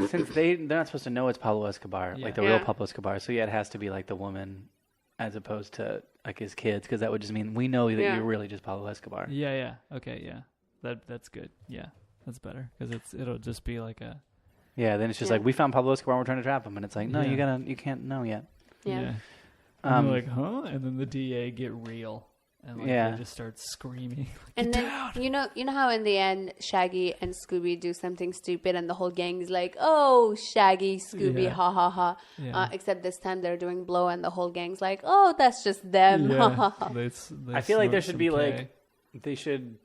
since they're not supposed to know it's Pablo Escobar, like the real Pablo Escobar, so yeah, it has to be like the woman as opposed to like his kids, because that would just mean we know that you're really just Pablo Escobar. Yeah. Okay, yeah. That's good. Yeah, that's better, because it'll just be like Yeah, then it's just Yeah. like, we found Pablo Escobar, we're trying to trap him. And it's like, no, Yeah. you can't know yet. Yeah. And you're like, huh? And then the DA get real. And like Yeah. they just start screaming. And then you know how in the end Shaggy and Scooby do something stupid and the whole gang is like, oh, Shaggy, Scooby, Yeah. ha ha ha. Yeah. Except this time they're doing blow and the whole gang's like, oh, that's just them. Ha ha ha. They I feel like there smoke should be some like, K. they should.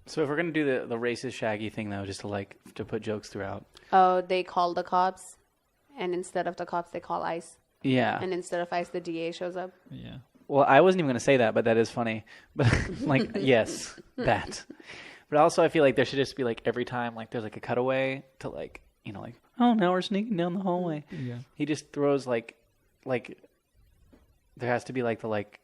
So if we're gonna do the racist Shaggy thing though, just to put jokes throughout. Oh, they call the cops, and instead of the cops, they call ICE. Yeah. And instead of ICE, the DA shows up. Yeah. Well, I wasn't even gonna say that, but that is funny. But like, yes, that. But also, I feel like there should just be like every time like there's like a cutaway to like like, oh, now we're sneaking down the hallway. Yeah. He just throws like there has to be like the like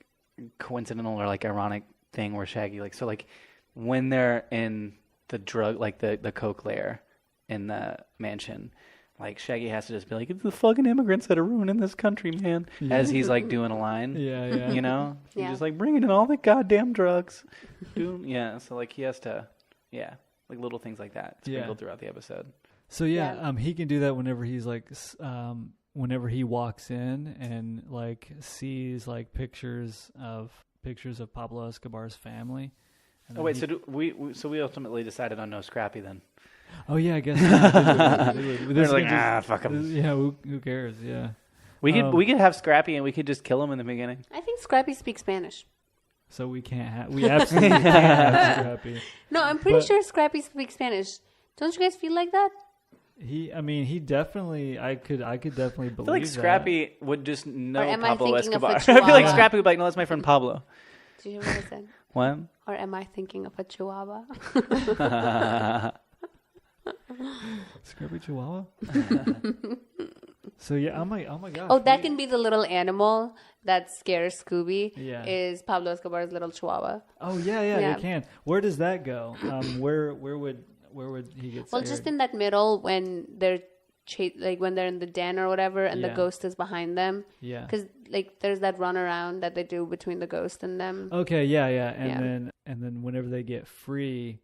coincidental or like ironic thing where Shaggy like when they're in the drug like the coke lair in the mansion, like Shaggy has to just be like, it's the fucking immigrants that are ruining this country, man. Yeah. As he's like doing a line. Yeah, yeah. Yeah. He's just like bringing in all the goddamn drugs. Yeah, so like he has to, like little things like that sprinkled throughout the episode. So he can do that whenever he's like, whenever he walks in and like sees like pictures of Pablo Escobar's family. And Oh wait, so we ultimately decided on no Scrappy then. Oh yeah, I guess. They're like, fuck him. Yeah, who cares? Yeah. We could have Scrappy and we could just kill him in the beginning. I think Scrappy speaks Spanish. So we absolutely can't have Scrappy. No, I'm pretty sure Scrappy speaks Spanish. Don't you guys feel like that? He definitely. I could definitely believe. I feel like Scrappy would just know Or am I Pablo thinking of a Escobar. I feel like Chihuahua? Scrappy would be like, no, that's my friend Pablo. Did you hear what I said? What? Or am I thinking of a Chihuahua? Scrappy Chihuahua. So yeah, oh my gosh. Oh, that can be the little animal that scares Scooby. Yeah. Is Pablo Escobar's little Chihuahua. Oh yeah, you can. Where does that go? Where would he get? Well, scared? just in that middle when they're when they're in the den or whatever, and the Yeah. ghost is behind them. Yeah. Because like there's that run around that they do between the ghost and them. Okay, yeah, and then whenever they get free,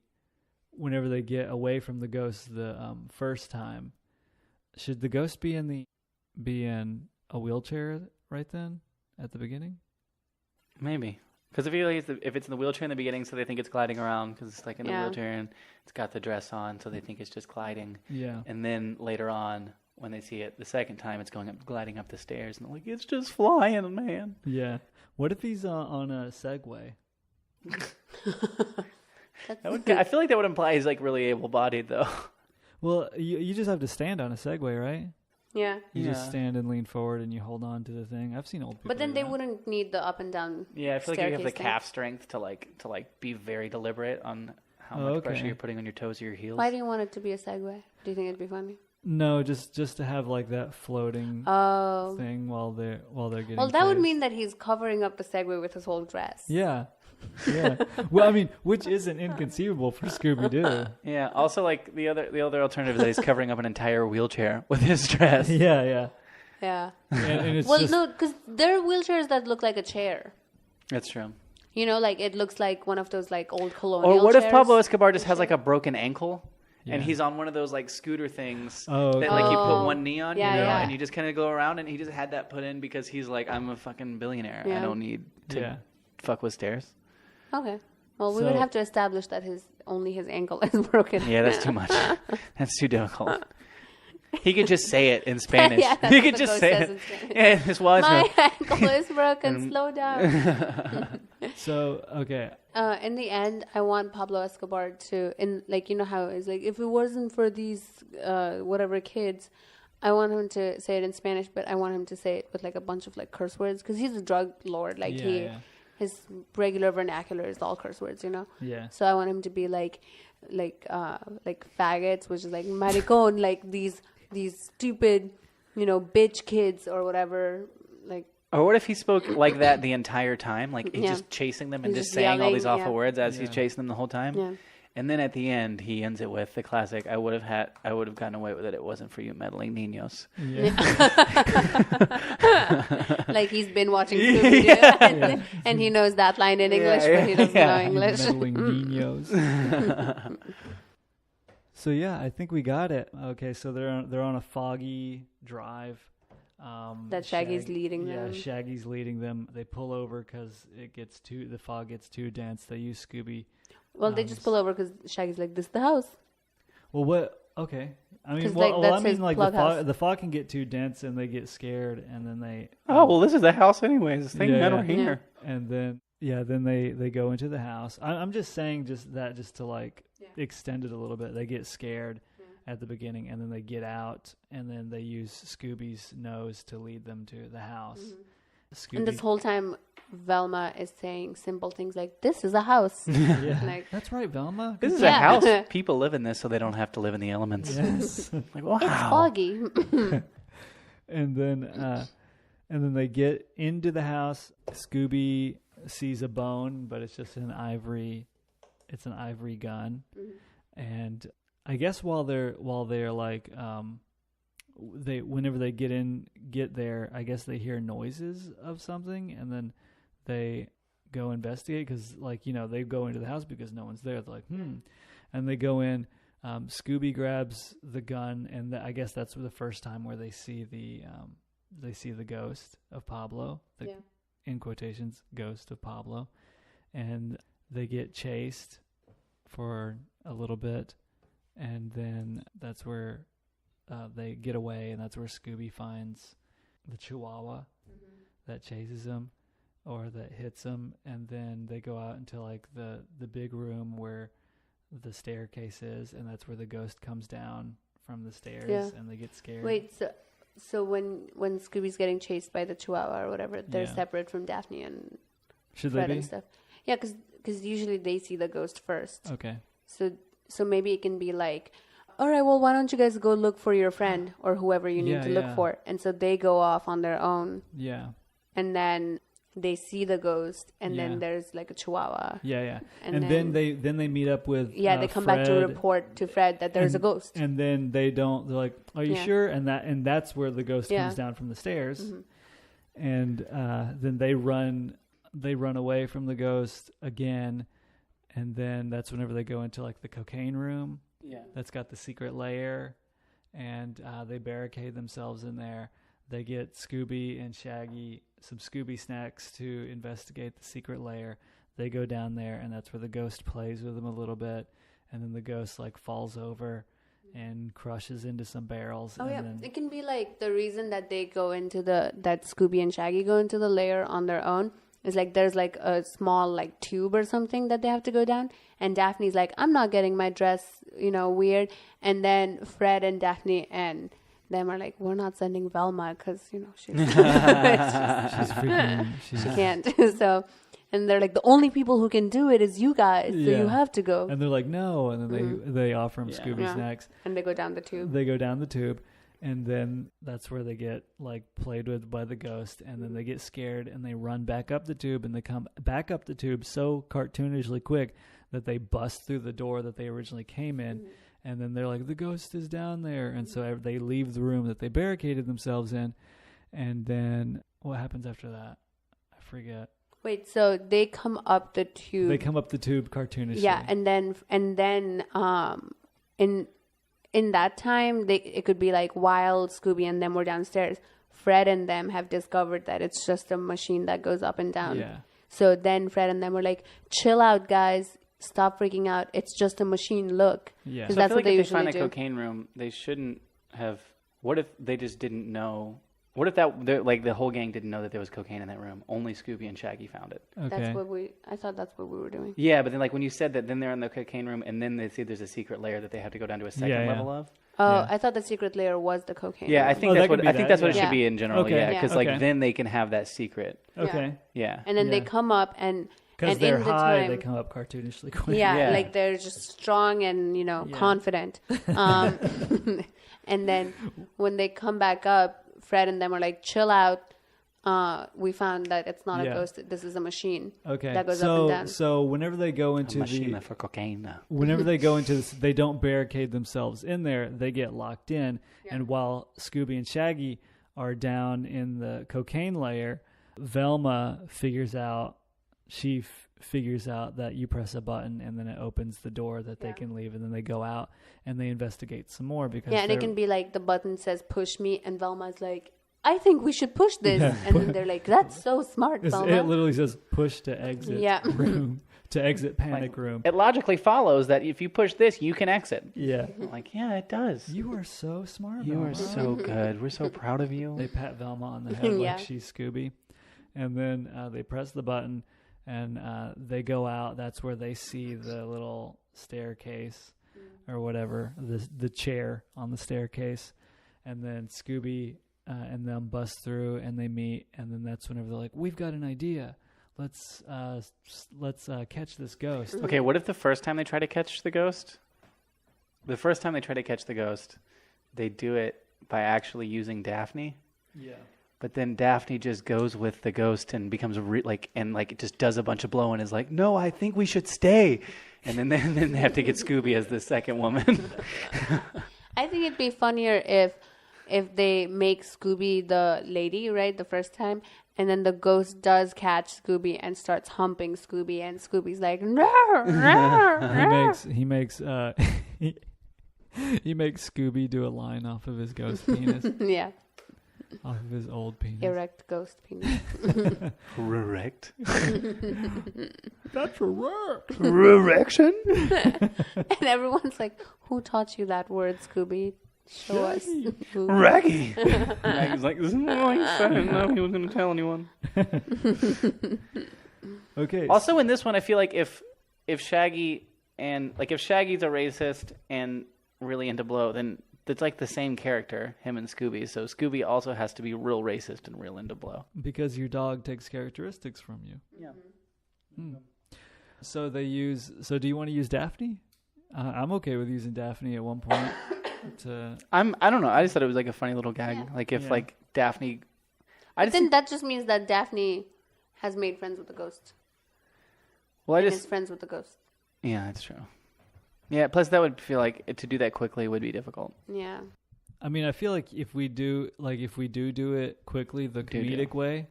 whenever they get away from the ghost the first time, should the ghost be in a wheelchair right then at the beginning? Maybe. Because I feel like if it's in the wheelchair in the beginning, so they think it's gliding around because it's like in the Yeah. wheelchair and it's got the dress on, so they think it's just gliding. Yeah. And then later on, when they see it the second time, it's gliding up the stairs, and they're like, it's just flying, man. Yeah. What if he's on a Segway? I feel like that would imply he's like really able-bodied, though. Well, you just have to stand on a Segway, right? Yeah. You just stand and lean forward and you hold on to the thing. I've seen old people. But then do they that. wouldn't need the up and down. Yeah, I feel like you have the staircase thing. calf strength to be very deliberate on how much pressure you're putting on your toes or your heels. Why do you want it to be a Segway? Do you think it'd be funny? No, just to have like that floating Oh. thing while they're getting. Well, that would chased. mean that he's covering up the Segway with his whole dress. Yeah. Yeah. Well, I mean, which isn't inconceivable for Scooby Doo. Yeah. Also, like the other alternative is that he's covering up an entire wheelchair with his dress. Yeah, yeah. Yeah. And it's Well, just, no, because there are wheelchairs that look like a chair. That's true. You know, like it looks like one of those like old colonial Or what if chairs. Pablo Escobar just has like a broken ankle? And Yeah. he's on one of those like scooter things Oh, okay. that like you put one knee on, Yeah, yeah. and you just kind of go around, and he just had that put in because he's like, I'm a fucking billionaire. Yeah. I don't need to fuck with stairs. Okay. Well, we would So- have to establish that only his ankle is broken. Yeah, that's too much. That's too difficult. He could just say it in Spanish. Yeah, that's he what could the just ghost say says it. in Spanish. Yeah, his wife. My ankle is broken. Slow down. So okay. In the end, I want Pablo Escobar to, you know how it's like, if it wasn't for these whatever kids, I want him to say it in Spanish, but I want him to say it with like a bunch of like curse words because he's a drug lord. Like his regular vernacular is all curse words, you know. Yeah. So I want him to be like faggots, which is like maricón, like these stupid, you know, bitch kids or whatever, like. Or what if he spoke like that the entire time? Like he's Yeah. just chasing them and He's just just saying all these yelling, awful yeah. words as he's Yeah. chasing them the whole time. Yeah. And then at the end, he ends it with the classic, I would have gotten away with it. It wasn't for you meddling niños. Yeah. Like he's been watching Scooby Doo and he knows that line in English, but he doesn't know English. Meddling niños. So yeah, I think we got it. Okay, so they're on a foggy drive. That Shaggy's leading them. Yeah, Shaggy's leading them. They pull over because the fog gets too dense. They use Scooby. Well, they just pull over because Shaggy's like, "This is the house." Well, what? Okay, I mean, the fog can get too dense, and they get scared, and then they. Oh well, this is the house anyways. This thing never here. And then then they go into the house. I'm just saying just to like extend it a little bit. They get scared at the beginning, and then they get out, and then they use Scooby's nose to lead them to the house. And this whole time, Velma is saying simple things like, "This is a house." Like, that's right, Velma. This is a house. People live in this so they don't have to live in the elements. Yes. Like, wow. It's foggy. And then they get into the house. Scooby sees a bone, but it's just an ivory gun. And I guess while they're like whenever they get there, I guess they hear noises of something, and then they go investigate because, like, they go into the house because no one's there. They're like, and they go in. Scooby grabs the gun, and I guess that's the first time where they see the ghost of Pablo, in quotations, ghost of Pablo, and they get chased for a little bit, and then that's where they get away, and that's where Scooby finds the Chihuahua that chases him or that hits him, and then they go out into like the big room where the staircase is, and that's where the ghost comes down from the stairs, and they get scared. Wait, so when Scooby's getting chased by the Chihuahua or whatever, they're separate from Daphne and Fred and stuff. Yeah, because usually they see the ghost first. Okay. So maybe it can be like, all right, well, why don't you guys go look for your friend or whoever you need to look for? And so they go off on their own. Yeah. And then they see the ghost, and then there's like a Chihuahua. Yeah. And then they meet up with they come Fred, back to report to Fred that there's a ghost. And then they're like, are you sure? And that's where the ghost comes down from the stairs. And then they run away from the ghost again, and then that's whenever they go into like the cocaine room. Yeah. That's got the secret lair, and they barricade themselves in there. They get Scooby and Shaggy some Scooby snacks to investigate the secret lair. They go down there, and that's where the ghost plays with them a little bit, and then the ghost like falls over and crushes into some barrels. Oh, and then it can be like the reason that they go into that Scooby and Shaggy go into the lair on their own is like there's like a small like tube or something that they have to go down, and Daphne's like, I'm not getting my dress, weird. And then Fred and Daphne and them are like, we're not sending Velma because she's freaking, she can't. So, and they're like, the only people who can do it is you guys, so you have to go. And they're like, no. And then they offer them Scooby snacks, and they go down the tube. And then that's where they get like played with by the ghost, and then they get scared and they run back up the tube, and they come back up the tube so cartoonishly quick that they bust through the door that they originally came in. And then they're like, the ghost is down there. And so they leave the room that they barricaded themselves in. And then what happens after that? I forget. Wait, so they come up the tube. They come up the tube cartoonishly. Yeah, and then in that time, it could be like while Scooby and them were downstairs, Fred and them have discovered that it's just a machine that goes up and down. Yeah. So then Fred and them were like, chill out, guys. Stop freaking out. It's just a machine. Look. Yeah. So that's what they usually do. If they find a cocaine room, they shouldn't have... What if they just didn't know... What if the whole gang didn't know that there was cocaine in that room? Only Scooby and Shaggy found it. Okay. I thought that's what we were doing. Yeah, but then like when you said that, then they're in the cocaine room, and then they see there's a secret layer that they have to go down to a second level of. Oh, I thought the secret layer was the cocaine. Yeah, room. I think that's what it should be in general. Okay. Yeah, because like then they can have that secret. Okay. Yeah. And then they come up and because they're high, they come up cartoonishly quick. Yeah, like they're just strong and confident. And then when they come back up, Fred and them are like, chill out. We found that it's not a ghost. This is a machine. Okay. That goes up and down. So whenever they go into machine for cocaine. Whenever they go into this, they don't barricade themselves in there. They get locked in. Yeah. And while Scooby and Shaggy are down in the cocaine layer, Velma figures out she figures out that you press a button and then it opens the door that they can leave, and then they go out and they investigate some more because and it can be like the button says push me and Velma's like, I think we should push this, and then they're like, that's so smart, Velma. It literally says push to exit room, to exit panic room. It logically follows that if you push this, you can exit. Yeah. I'm like, yeah, it does. You are so smart, You Velma. are so good. We're so proud of you. They pat Velma on the head like she's Scooby. And then they press the button and they go out. That's where they see the little staircase or whatever, the chair on the staircase. And then Scooby and them bust through and they meet. And then that's whenever they're like, we've got an idea. Let's catch this ghost. Okay, what if the first time they try to catch the ghost? The first time they try to catch the ghost, they do it by actually using Daphne. Yeah. But then Daphne just goes with the ghost and becomes it just does a bunch of blow and is like, no, I think we should stay. And then they have to get Scooby as the second woman. I think it'd be funnier if they make Scooby the lady, right, the first time, and then the ghost does catch Scooby and starts humping Scooby, and Scooby's like, no. He makes he makes Scooby do a line off of his ghost penis. Yeah. Off of his old penis. Erect ghost penis. Correct. That's erect. Erection? And everyone's like, who taught you that word, Scooby? Show us. Raggy. Raggy's like, this is not like I didn't know he was going to tell anyone. Okay. Also, in this one, I feel like if Shaggy if Shaggy's a racist and really into blow, then it's like the same character, him and Scooby. So Scooby also has to be real racist and real into blow. Because your dog takes characteristics from you. Yeah. So do you want to use Daphne? I'm okay with using Daphne at one point. I don't know. I just thought it was like a funny little gag. Yeah. Like if like Daphne. But then that just means that Daphne has made friends with the ghost. Well, is friends with the ghost. Yeah, that's true. Yeah. Plus, that would feel like to do that quickly would be difficult. Yeah. I mean, I feel like if we do it quickly, the comedic way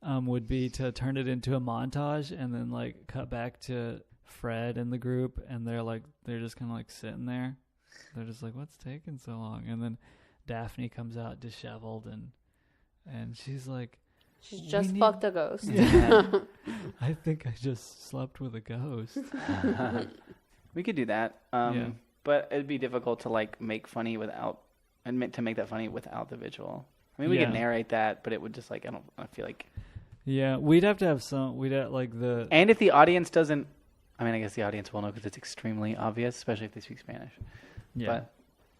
would be to turn it into a montage and then like cut back to Fred and the group, and they're just kind of like sitting there. They're just like, what's taking so long? And then Daphne comes out disheveled and she's like, she's just fucked a ghost. Yeah. I think I just slept with a ghost. We could do that. But it'd be difficult to like make funny without that funny without the visual. I mean, we could narrate that, but it would just like I feel like. Yeah, we'd have to have And if the audience doesn't, I mean, I guess the audience will know because it's extremely obvious, especially if they speak Spanish. Yeah. But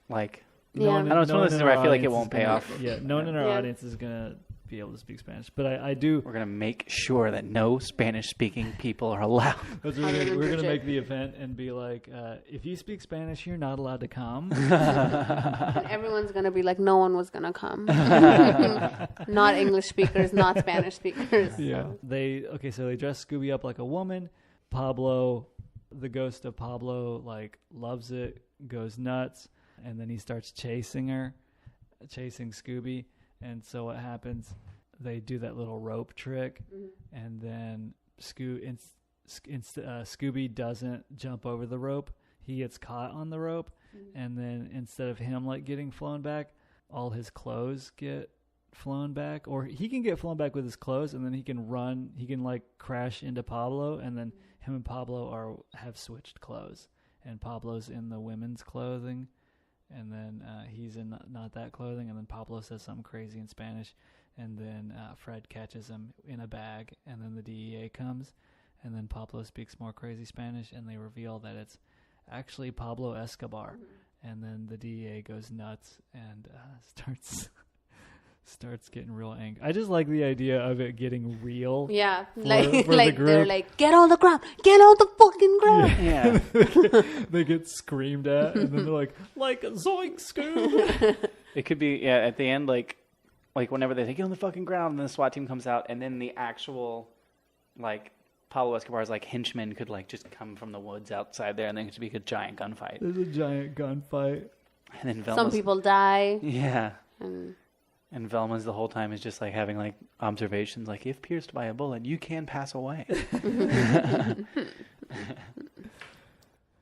like, I don't know. It's one of those where I feel like it won't pay off. Yeah, no one in our audience is gonna be able to speak Spanish, but I do. We're gonna make sure that no Spanish-speaking people are allowed. We're gonna make the event and be like, if you speak Spanish, you're not allowed to come. And everyone's gonna be like, no one was gonna come. Not English speakers, not Spanish speakers. Yeah. So. So they dress Scooby up like a woman. Pablo, the ghost of Pablo, like loves it, goes nuts, and then he starts chasing Scooby. And so what happens? They do that little rope trick, and then Scooby doesn't jump over the rope. He gets caught on the rope, and then instead of him like getting flown back, all his clothes get flown back, or he can get flown back with his clothes, and then he can run. He can like crash into Pablo, and then him and Pablo have switched clothes, and Pablo's in the women's clothing. And then he's in not that clothing, and then Pablo says something crazy in Spanish, and then Fred catches him in a bag, and then the DEA comes, and then Pablo speaks more crazy Spanish, and they reveal that it's actually Pablo Escobar, and then the DEA goes nuts and starts getting real angry. I just like the idea of it getting real. Yeah, for like the they're like, get on the ground, get on the fucking ground. Yeah. They get screamed at, and then they're like a zoink Scoob. It could be at the end like whenever they say get on the fucking ground, and then the SWAT team comes out, and then the actual like Pablo Escobar's like henchmen could like just come from the woods outside there, and then it could be a giant gunfight. There's a giant gunfight, and then some people die. Yeah. And And Velma's the whole time is just like having like observations, like if pierced by a bullet, you can pass away.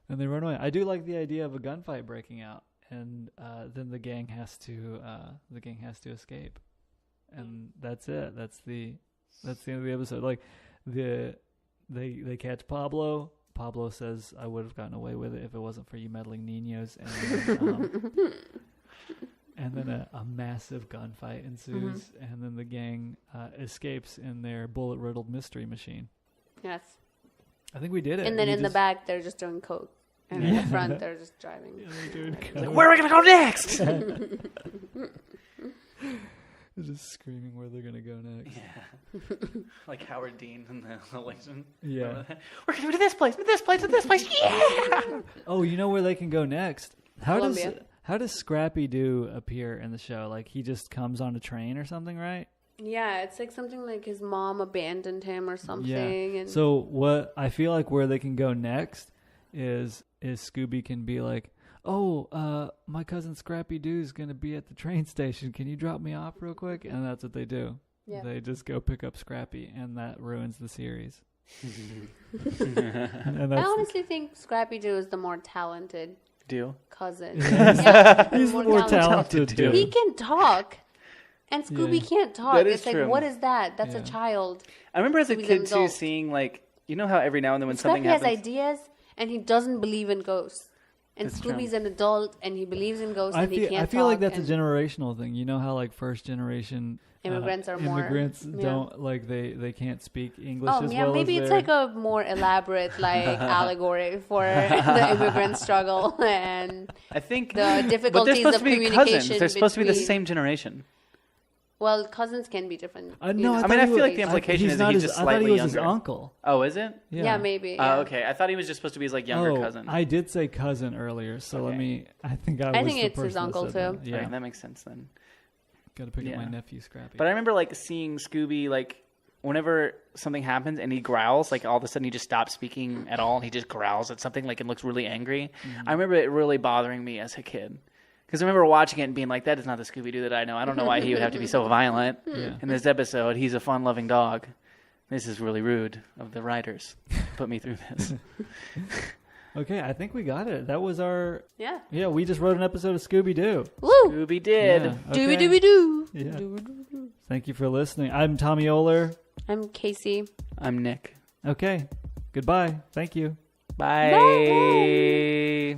And they run away. I do like the idea of a gunfight breaking out, and then the gang has to escape, and that's it. That's the end of the episode. Like they catch Pablo. Pablo says, "I would have gotten away with it if it wasn't for you meddling niños." And then a massive gunfight ensues, and then the gang escapes in their bullet-riddled mystery machine. Yes. I think we did it. And then in the back, they're just doing coke. And in the front, they're just driving. Yeah, they're doing coke. Like, where are we going to go next? They're just screaming where they're going to go next. Yeah. Like Howard Dean in the election. Yeah. We're going to go to this place, this place, and this place. Yeah! Oh, you know where they can go next? Colombia. How does Scrappy Doo appear in the show? Like, he just comes on a train or something, right? Yeah, it's like something like his mom abandoned him or something. Yeah. And So what I feel like where they can go next is Scooby can be like, "Oh, my cousin Scrappy Doo's gonna be at the train station. Can you drop me off real quick?" And that's what they do. Yeah. They just go pick up Scrappy, and that ruins the series. And I honestly think Scrappy Doo is the more talented cousin. Yeah, he's the more talented Doo. He can talk. And Scooby can't talk. That is it's like, true. what is that? That's a child. I remember as a Scooby's kid, an too, adult. seeing, like, you know how every now and then when Scrappy something happens... has ideas, and he doesn't believe in ghosts. And That's Scooby's true. an adult, and he believes in ghosts, and he can't talk. I feel like that's a generational thing. You know how, like, first generation Immigrants are more... Immigrants don't, like, they can't speak English as yeah, well maybe as it's their- like a more elaborate, like, allegory for the immigrant struggle and I think... the But they're difficulties supposed of to be communication. cousins. They're supposed to be the between- same generation. Well, cousins can be different. No, you know. I mean, I feel like the implication is that he's his, just I thought he slightly was his younger. uncle. Oh, is it? Yeah, maybe. Yeah. Oh, okay. I thought he was just supposed to be his, like, younger cousin. I did say cousin earlier, so let Okay. me... I think I was think the it's his person that uncle, said too. that. Yeah, Right, that makes sense then. got to pick up Yeah. my nephew, Scrappy. But I remember, like, seeing Scooby, like, whenever something happens and he growls, like, all of a sudden he just stops speaking at all and he just growls at something, like, and looks really angry. I remember it really bothering me as a kid. Because I remember watching it and being like, that is not the Scooby-Doo that I know. I don't know why he would have to be so violent. Yeah. In this episode, he's a fun-loving dog. This is really rude of the writers to put me through this. Okay, I think we got it. That was our... Yeah. Yeah, we just wrote an episode of Scooby Doo. Woo! Scooby did. Yeah, Dooby okay. dooby doo. Yeah. Thank you for listening. I'm Tommy Oler. I'm Casey. I'm Nick. Okay, goodbye. Thank you. Bye. Bye.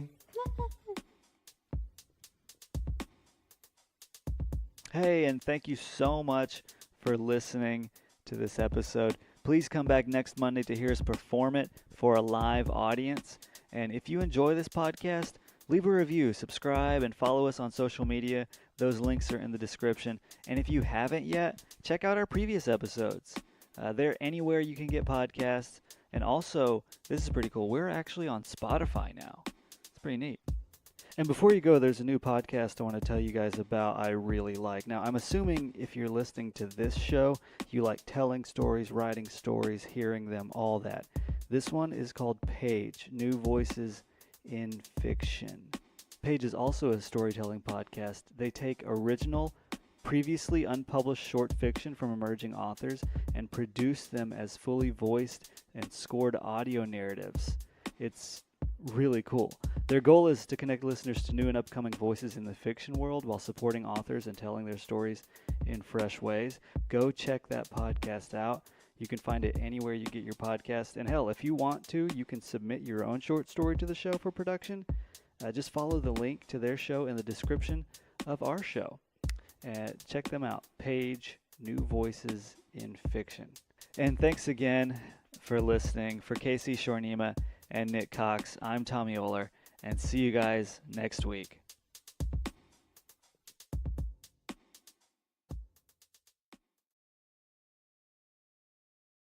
Hey, and thank you so much for listening to this episode. Please come back next Monday to hear us perform it for a live audience. And if you enjoy this podcast, leave a review, subscribe, and follow us on social media. Those links are in the description. And if you haven't yet, check out our previous episodes. They're anywhere you can get podcasts. And also, this is pretty cool, we're actually on Spotify now. It's pretty neat. And before you go, there's a new podcast I want to tell you guys about I really like. Now, I'm assuming if you're listening to this show, you like telling stories, writing stories, hearing them, all that. This one is called Page, New Voices in Fiction. Page is also a storytelling podcast. They take original, previously unpublished short fiction from emerging authors and produce them as fully voiced and scored audio narratives. It's really cool. Their goal is to connect listeners to new and upcoming voices in the fiction world while supporting authors and telling their stories in fresh ways. Go check that podcast out. You can find it anywhere you get your podcast. And hell, if you want to, you can submit your own short story to the show for production. Just follow the link to their show in the description of our show. Check them out. Page, New Voices in Fiction. And thanks again for listening. For Casey Shornima and Nick Cox, I'm Tommy Oler, and see you guys next week.